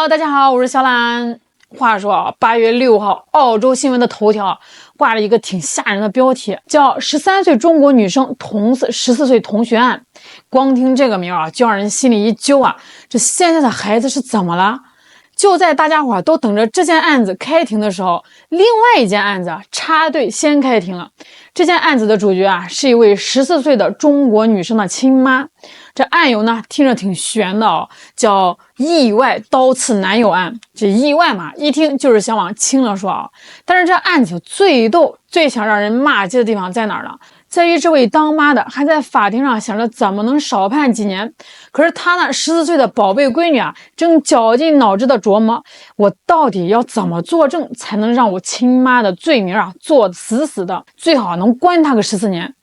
大家好，我是小懒。话说啊，8月6号，澳洲新闻的头条挂了一个挺吓人的标题，叫13岁中国女生捅死14岁同学案。光听这个名啊，就让人心里一揪啊，这现在的孩子是怎么了？就在大家伙都等着这件案子开庭的时候，另外一件案子插队先开庭了。这件案子的主角啊，是一位14岁的中国女生的亲妈。这案由呢，听着挺悬的哦，叫意外刀刺男友案。这意外嘛，一听就是想往轻了说啊。但是这案子最逗、最想让人骂街的地方在哪儿呢？在于这位当妈的还在法庭上想着怎么能少判几年，可是她那14岁的宝贝闺女啊，正绞尽脑汁的琢磨，我到底要怎么作证才能让我亲妈的罪名啊做死死的，最好能关她个14年。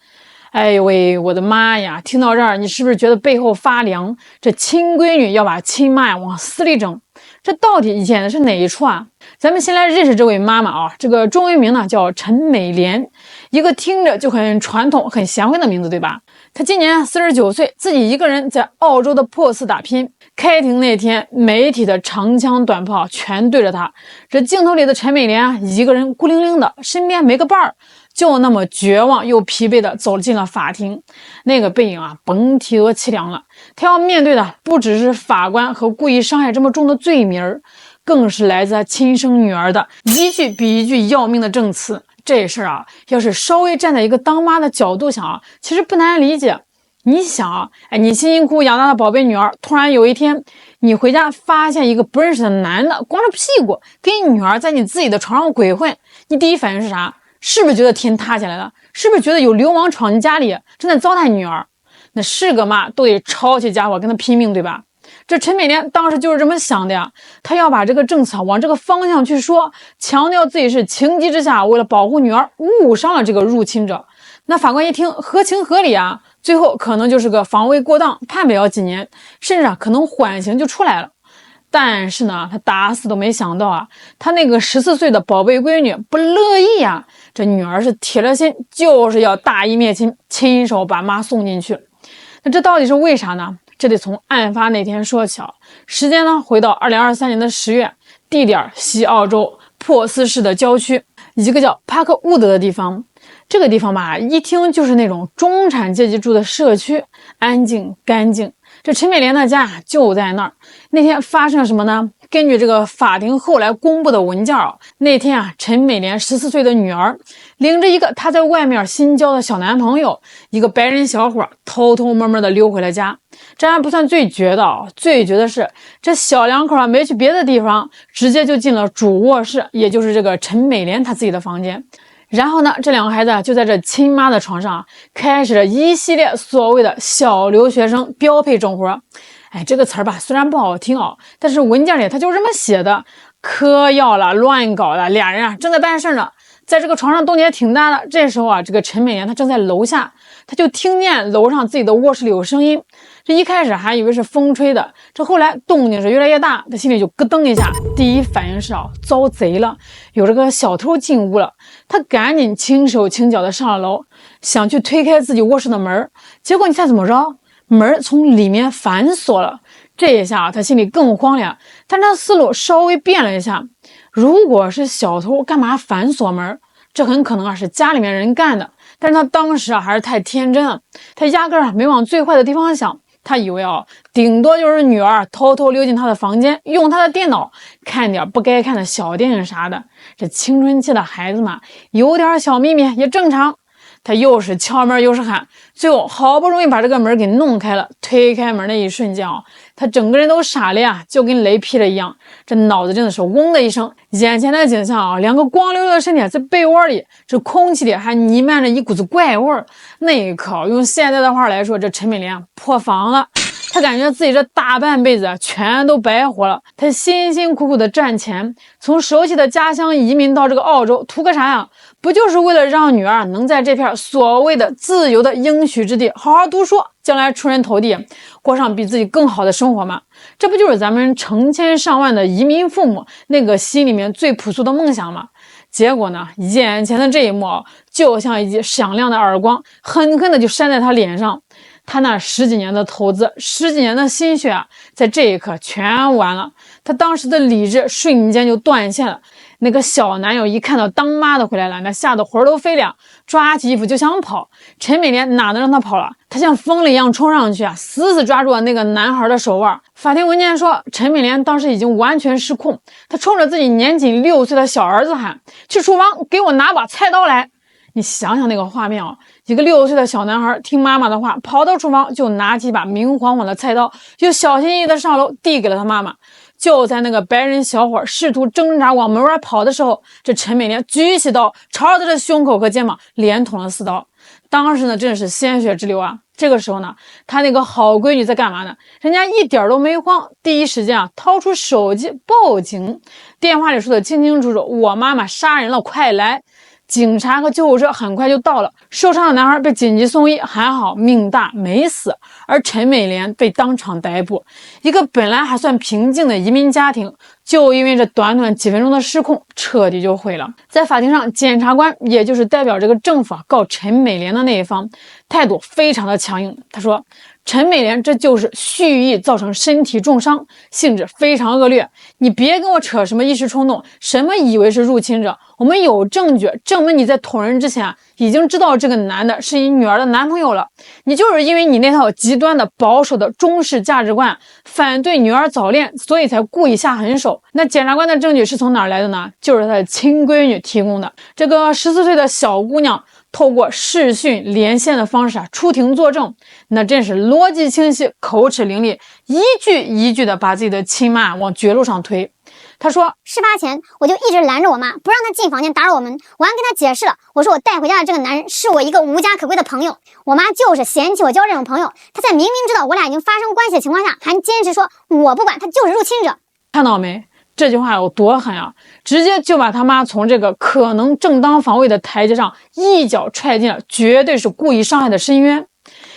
哎呦喂，我的妈呀！听到这儿，你是不是觉得背后发凉？这亲闺女要把亲妈呀往死里整，这到底演的是哪一出啊？咱们先来认识这位妈妈啊，这个中文名呢叫陈美莲，一个听着就很传统、很贤惠的名字，对吧？她今年49岁，自己一个人在澳洲的珀斯打拼。开庭那天，媒体的长枪短炮全对着她。这镜头里的陈美莲啊，一个人孤零零的，身边没个伴儿，就那么绝望又疲惫的走进了法庭。那个背影啊，甭提多凄凉了。她要面对的不只是法官和故意伤害这么重的罪名，更是来自她亲生女儿的一句比一句要命的证词。这事儿啊，要是稍微站在一个当妈的角度想啊，其实不难理解。你想啊，你辛辛苦苦养大的宝贝女儿，突然有一天你回家发现一个不认识的男的光着屁股跟女儿在你自己的床上鬼混，你第一反应是啥？是不是觉得天塌下来了？是不是觉得有流氓闯进家里正在糟蹋女儿？那是个妈都得抄起家伙跟他拼命，对吧？这陈美莲当时就是这么想的呀，她要把这个政策往这个方向去说，强调自己是情急之下为了保护女儿误伤了这个入侵者。那法官一听合情合理啊，最后可能就是个防卫过当，判不了几年，甚至可能缓刑就出来了。但是呢，他打死都没想到啊，他那个14岁的宝贝闺女不乐意啊，这女儿是铁了心，就是要大义灭亲，亲手把妈送进去。那这到底是为啥呢？这得从案发那天说起啊。时间呢，回到2023年的10月，地点西澳洲珀斯市的郊区，一个叫帕克伍德的地方。这个地方吧，一听就是那种中产阶级住的社区，安静干净。这陈美莲的家就在那儿。那天发生了什么呢？根据这个法庭后来公布的文件啊，那天啊，陈美莲14岁的女儿领着一个她在外面新交的小男朋友，一个白人小伙，偷偷摸摸的溜回了家。这还不算最绝的啊，最绝的是这小两口没去别的地方，直接就进了主卧室，也就是这个陈美莲她自己的房间。然后呢，这两个孩子就在这亲妈的床上开始了一系列所谓的小留学生标配整活。哎，这个词儿吧，虽然不好听啊，但是文件里他就这么写的，嗑药了，乱搞了，俩人啊正在办事呢。在这个床上动静也挺大的。这时候啊，这个陈美莲她正在楼下，她就听见楼上自己的卧室里有声音。这一开始还以为是风吹的，这后来动静是越来越大，她心里就咯噔一下。第一反应是啊，遭贼了，有这个小偷进屋了。她赶紧轻手轻脚的上了楼，想去推开自己卧室的门，结果你猜怎么着？门从里面反锁了。这一下她心里更慌了，但她思路稍微变了一下。如果是小偷，干嘛反锁门？这很可能是家里面人干的。但是他当时还是太天真了，他压根没往最坏的地方想。他以为顶多就是女儿偷偷溜进他的房间，用他的电脑看点不该看的小电影啥的。这青春期的孩子嘛，有点小秘密也正常。他又是敲门又是喊，最后好不容易把这个门给弄开了。推开门那一瞬间他整个人都傻了呀，就跟雷劈了一样。这脑子真的是嗡的一声，眼前的景象两个光溜溜的身体在被窝里，这空气里还弥漫着一股子怪味儿。那一刻，用现在的话来说，这陈美莲破防了。他感觉自己这大半辈子全都白活了。他辛辛苦苦的赚钱，从熟悉的家乡移民到这个澳洲，图个啥呀？不就是为了让女儿能在这片所谓的自由的应许之地好好读书，将来出人头地，过上比自己更好的生活吗？这不就是咱们成千上万的移民父母那个心里面最朴素的梦想吗？结果呢，眼前的这一幕就像一记响亮的耳光，狠狠的就扇在他脸上。他那10几年的投资，10几年的心血在这一刻全完了。她当时的理智瞬间就断线了。那个小男友一看到当妈的回来了，那吓得魂都飞了，抓起衣服就想跑。陈美莲哪能让他跑了？他像疯了一样冲上去死死抓住了那个男孩的手腕。法庭文件说，陈美莲当时已经完全失控，她冲着自己年仅6岁的小儿子喊：“去厨房给我拿把菜刀来！”你想想那个画面一个6岁的小男孩听妈妈的话，跑到厨房就拿起一把明晃晃的菜刀，就小心翼翼的上楼递给了他妈妈。就在那个白人小伙试图挣扎往门外跑的时候，这陈美莲举起刀朝着他的胸口和肩膀连捅了4刀。当时呢真是鲜血直流这个时候呢，他那个好闺女在干嘛呢？人家一点都没慌，第一时间掏出手机报警。电话里说的清清楚楚：“我妈妈杀人了，快来！”警察和救护车很快就到了，受伤的男孩被紧急送医，还好命大没死，而陈美莲被当场逮捕。一个本来还算平静的移民家庭，就因为这短短几分钟的失控，彻底就毁了。在法庭上，检察官也就是代表这个政府告陈美莲的那一方，态度非常的强硬。他说，陈美莲这就是蓄意造成身体重伤，性质非常恶劣，你别跟我扯什么一时冲动，什么以为是入侵者，我们有证据证明你在捅人之前已经知道这个男的是你女儿的男朋友了，你就是因为你那套极端的保守的中式价值观，反对女儿早恋，所以才故意下狠手。那检察官的证据是从哪儿来的呢？就是他的亲闺女提供的。这个14岁的小姑娘透过视讯连线的方式出庭作证，那真是逻辑清晰，口齿伶俐，一句一句的把自己的亲妈往绝路上推。他说，事发前我就一直拦着我妈，不让她进房间打扰我们。我还跟她解释了，我说我带回家的这个男人是我一个无家可归的朋友。我妈就是嫌弃我交这种朋友，她在明明知道我俩已经发生关系的情况下，还坚持说我不管，他就是入侵者。看到没？这句话有多狠直接就把他妈从这个可能正当防卫的台阶上一脚踹进了绝对是故意伤害的深渊。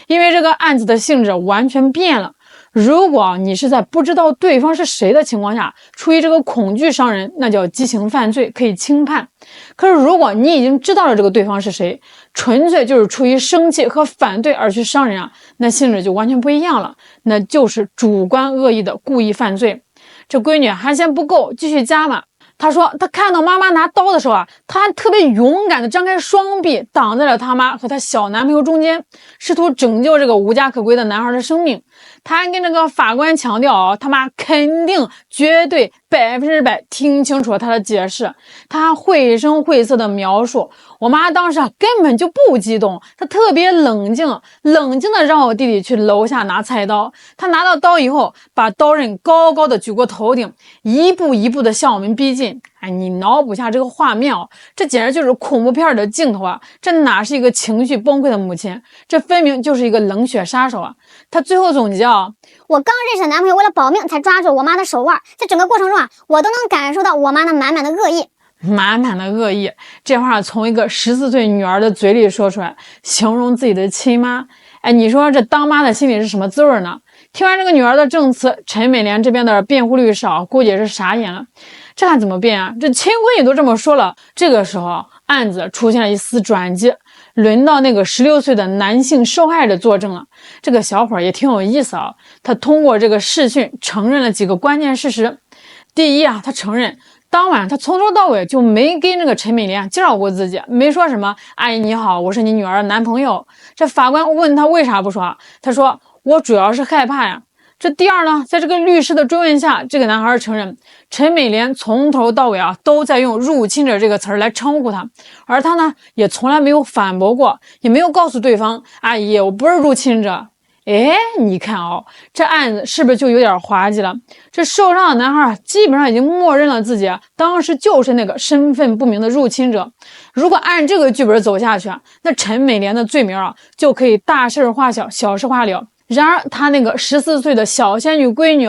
因为这个案子的性质完全变了，如果你是在不知道对方是谁的情况下，出于这个恐惧伤人，那叫激情犯罪，可以轻判。可是如果你已经知道了这个对方是谁，纯粹就是出于生气和反对而去伤人那性质就完全不一样了，那就是主观恶意的故意犯罪。这闺女还嫌不够，继续加码。她说她看到妈妈拿刀的时候她还特别勇敢的张开双臂，挡在了她妈和她小男朋友中间，试图拯救这个无家可归的男孩的生命。她还跟这个法官强调她妈肯定绝对100%听清楚了她的解释。她绘声绘色的描述，我妈当时根本就不激动，她特别冷静的让我弟弟去楼下拿菜刀。她拿到刀以后，把刀刃高高的举过头顶，一步一步的向我们逼近。你脑补下这个画面这简直就是恐怖片的镜头这哪是一个情绪崩溃的母亲，这分明就是一个冷血杀手她最后总结我刚认识的男朋友为了保命才抓住我妈的手腕，在整个过程中我都能感受到我妈那满满的恶意。满满的恶意，这话从一个14岁女儿的嘴里说出来，形容自己的亲妈。你说这当妈的心里是什么滋味呢？听完这个女儿的证词，陈美莲这边的辩护律师估计也是傻眼了。这还怎么辩这亲闺女都这么说了。这个时候案子出现了一丝转机，轮到那个16岁的男性受害者作证了。这个小伙也挺有意思他通过这个视讯承认了几个关键事实。第一他承认当晚他从头到尾就没跟这个陈美莲介绍过自己，没说什么阿姨你好，我是你女儿的男朋友。这法官问他为啥不说，他说我主要是害怕这第二呢，在这个律师的追问下，这个男孩承认陈美莲从头到尾都在用入侵者这个词来称呼他，而他呢也从来没有反驳过，也没有告诉对方阿姨我不是入侵者。你看这案子是不是就有点滑稽了？这受伤的男孩基本上已经默认了自己当时就是那个身份不明的入侵者。如果按这个剧本走下去那陈美莲的罪名就可以大事化小，小事化了。然而他那个14岁的小仙女闺女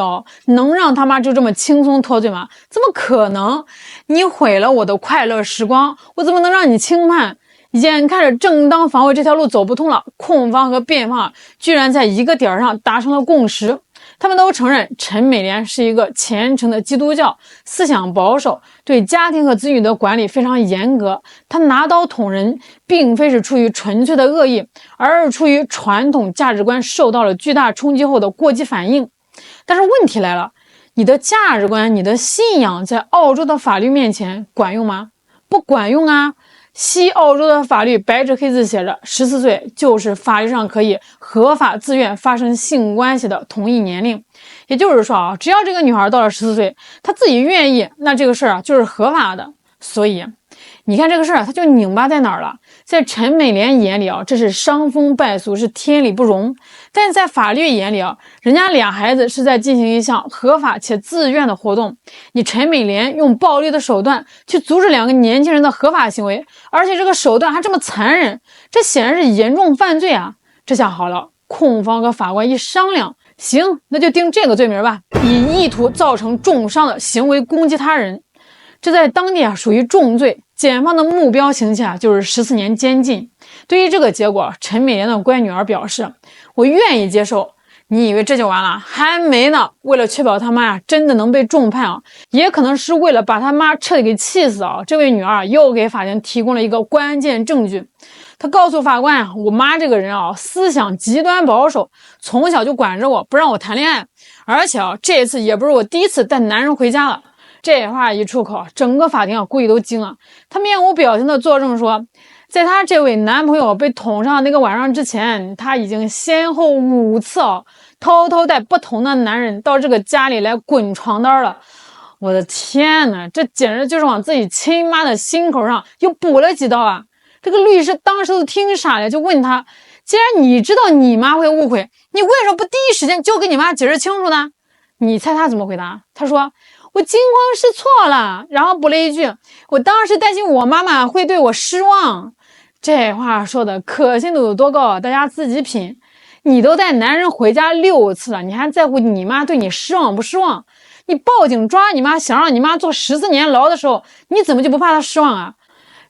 能让他妈就这么轻松脱罪吗？怎么可能？你毁了我的快乐时光，我怎么能让你轻判？眼看着正当防卫这条路走不通了，控方和辩方居然在一个点上达成了共识。他们都承认陈美莲是一个虔诚的基督教，思想保守，对家庭和子女的管理非常严格。她拿刀捅人并非是出于纯粹的恶意，而是出于传统价值观受到了巨大冲击后的过激反应。但是问题来了，你的价值观、你的信仰在澳洲的法律面前管用吗？不管用啊！西澳洲的法律白纸黑字写着，14岁就是法律上可以合法自愿发生性关系的同意年龄。也就是说啊，只要这个女孩到了14岁，她自己愿意，那这个事儿啊就是合法的。所以你看这个事儿，它就拧巴在哪儿了？在陈美莲眼里啊，这是伤风败俗，是天理不容；但是在法律眼里啊，人家俩孩子是在进行一项合法且自愿的活动。你陈美莲用暴力的手段去阻止2个年轻人的合法行为，而且这个手段还这么残忍，这显然是严重犯罪啊！这下好了，控方和法官一商量，行，那就定这个罪名吧，以意图造成重伤的行为攻击他人。这在当地啊属于重罪，检方的目标刑期啊就是14年监禁。对于这个结果，陈美莲的乖女儿表示，我愿意接受。你以为这就完了？还没呢。为了确保他妈呀真的能被重判啊，也可能是为了把他妈彻底给气死啊，这位女儿又给法庭提供了一个关键证据。她告诉法官啊，我妈这个人啊思想极端保守，从小就管着我，不让我谈恋爱，而且啊这次也不是我第一次带男人回家了。这话一出口，整个法庭啊估计都惊了。他面无表情的作证说，在他这位男朋友被捅上那个晚上之前，他已经先后5次偷偷带不同的男人到这个家里来滚床单了。我的天哪，这简直就是往自己亲妈的心口上又补了几刀啊！这个律师当时都听傻了，就问他，既然你知道你妈会误会，你为什么不第一时间就跟你妈解释清楚呢？你猜他怎么回答？他说，我惊慌失措了，然后补了一句，我当时担心我妈妈会对我失望。这话说的可信度有多高，大家自己品。你都带男人回家6次了，你还在乎你妈对你失望不失望？你报警抓你妈，想让你妈坐14年牢的时候，你怎么就不怕她失望啊？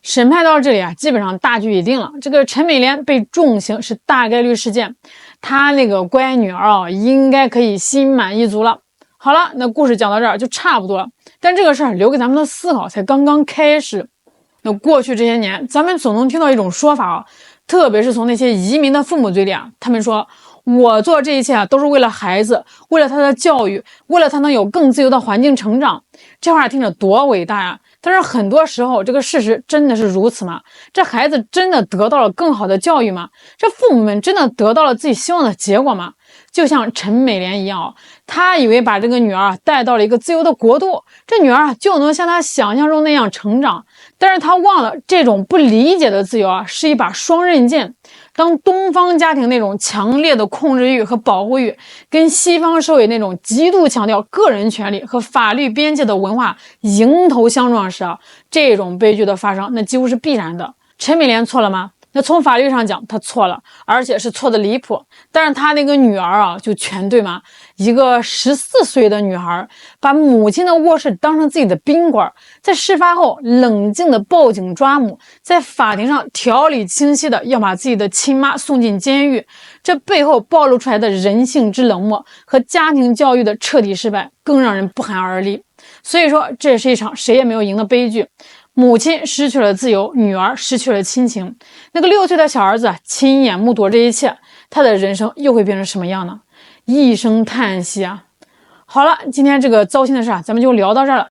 审判到这里啊，基本上大局已定了。这个陈美莲被重刑是大概率事件，她那个乖女儿啊，应该可以心满意足了。好了，那故事讲到这儿就差不多了，但这个事儿留给咱们的思考才刚刚开始。那过去这些年，咱们总能听到一种说法啊，特别是从那些移民的父母嘴里啊，他们说，我做这一切啊都是为了孩子，为了他的教育，为了他能有更自由的环境成长。这话听着多伟大呀！但是很多时候，这个事实真的是如此吗？这孩子真的得到了更好的教育吗？这父母们真的得到了自己希望的结果吗？就像陈美莲一样，她以为把这个女儿带到了一个自由的国度，这女儿就能像她想象中那样成长。但是她忘了，这种不理解的自由啊，是一把双刃剑。当东方家庭那种强烈的控制欲和保护欲，跟西方社会那种极度强调个人权利和法律边界的文化迎头相撞时啊，这种悲剧的发生，那几乎是必然的。陈美莲错了吗？那从法律上讲，她错了，而且是错的离谱。但是她那个女儿啊，就全对吗？一个14岁的女孩，把母亲的卧室当成自己的宾馆，在事发后冷静的报警抓母，在法庭上条理清晰的要把自己的亲妈送进监狱，这背后暴露出来的人性之冷漠和家庭教育的彻底失败，更让人不寒而栗。所以说，这是一场谁也没有赢的悲剧。母亲失去了自由，女儿失去了亲情。那个6岁的小儿子亲眼目睹这一切，他的人生又会变成什么样呢？一声叹息啊！好了，今天这个糟心的事啊，咱们就聊到这儿了。